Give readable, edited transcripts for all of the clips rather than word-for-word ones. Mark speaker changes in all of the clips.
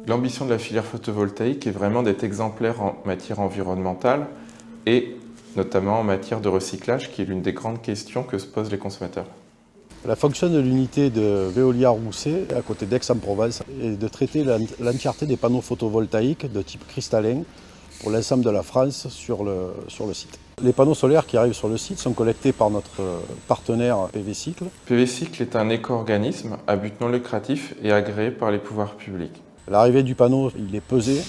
Speaker 1: L'ambition de la filière photovoltaïque est vraiment d'être exemplaire en matière environnementale et notamment en matière de recyclage, qui est l'une des grandes questions que se posent les consommateurs.
Speaker 2: La fonction de l'unité de Veolia Rousset, à côté d'Aix-en-Provence, est de traiter l'entièreté des panneaux photovoltaïques de type cristallin pour l'ensemble de la France sur le site. Les panneaux solaires qui arrivent sur le site sont collectés par notre partenaire PV Cycle.
Speaker 1: PV Cycle est un éco-organisme à but non lucratif et agréé par les pouvoirs publics.
Speaker 2: L'arrivée du panneau, il est pesé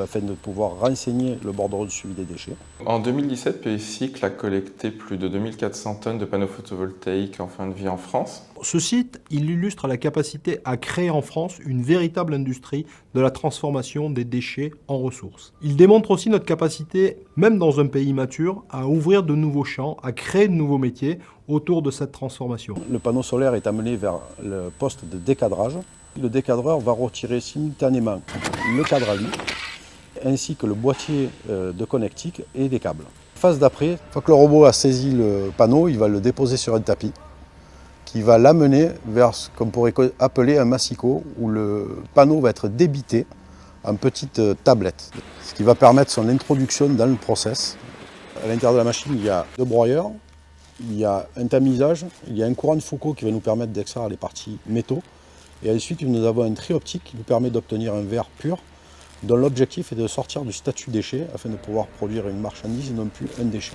Speaker 2: afin de pouvoir renseigner le bordereau de suivi des déchets.
Speaker 1: En 2017, PV Cycle a collecté plus de 2400 tonnes de panneaux photovoltaïques en fin de vie en France.
Speaker 3: Ce site, il illustre la capacité à créer en France une véritable industrie de la transformation des déchets en ressources. Il démontre aussi notre capacité, même dans un pays mature, à ouvrir de nouveaux champs, à créer de nouveaux métiers autour de cette transformation.
Speaker 2: Le panneau solaire est amené vers le poste de décadrage. Le décadreur va retirer simultanément le cadre à lui, ainsi que le boîtier de connectique et des câbles. Phase d'après, une fois que le robot a saisi le panneau, il va le déposer sur un tapis qui va l'amener vers ce qu'on pourrait appeler un massicot, où le panneau va être débité en petites tablettes, ce qui va permettre son introduction dans le process. À l'intérieur de la machine, il y a deux broyeurs, il y a un tamisage, il y a un courant de Foucault qui va nous permettre d'extraire les parties métaux. Et ensuite, nous avons un tri optique qui nous permet d'obtenir un verre pur, dont l'objectif est de sortir du statut déchet afin de pouvoir produire une marchandise et non plus un déchet.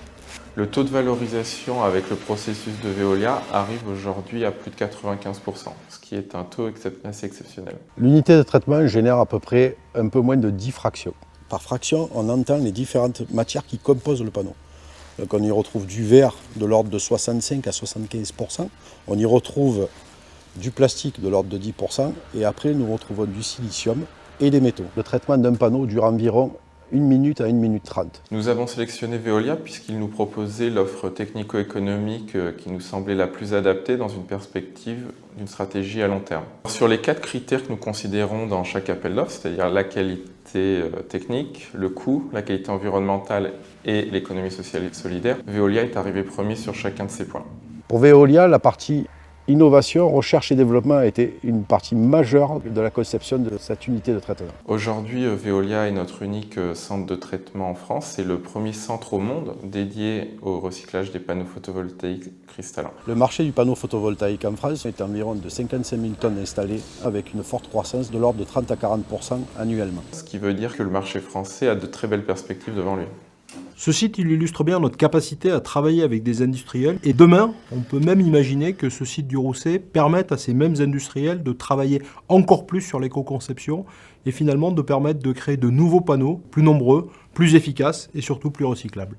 Speaker 1: Le taux de valorisation avec le processus de Veolia arrive aujourd'hui à plus de 95%, ce qui est un taux assez exceptionnel.
Speaker 2: L'unité de traitement génère à peu près un peu moins de 10 fractions. Par fraction, on entend les différentes matières qui composent le panneau. Donc on y retrouve du verre de l'ordre de 65 à 75%, on y retrouve du plastique de l'ordre de 10%, et après nous retrouvons du silicium et des métaux. Le traitement d'un panneau dure environ 1 minute à 1 minute 30.
Speaker 1: Nous avons sélectionné Veolia puisqu'il nous proposait l'offre technico-économique qui nous semblait la plus adaptée dans une perspective d'une stratégie à long terme. Sur les 4 critères que nous considérons dans chaque appel d'offres, c'est-à-dire la qualité technique, le coût, la qualité environnementale et l'économie sociale et solidaire, Veolia est arrivé premier sur chacun de ces points.
Speaker 2: Pour Veolia, la partie innovation, recherche et développement a été une partie majeure de la conception de cette unité de traitement.
Speaker 1: Aujourd'hui, Veolia est notre unique centre de traitement en France. C'est le premier centre au monde dédié au recyclage des panneaux photovoltaïques cristallins.
Speaker 2: Le marché du panneau photovoltaïque en France est environ de 55 000 tonnes installées avec une forte croissance de l'ordre de 30 à 40% annuellement.
Speaker 1: Ce qui veut dire que le marché français a de très belles perspectives devant lui.
Speaker 3: Ce site il illustre bien notre capacité à travailler avec des industriels et demain, on peut même imaginer que ce site du Rousset permette à ces mêmes industriels de travailler encore plus sur l'éco-conception et finalement de permettre de créer de nouveaux panneaux plus nombreux, plus efficaces et surtout plus recyclables.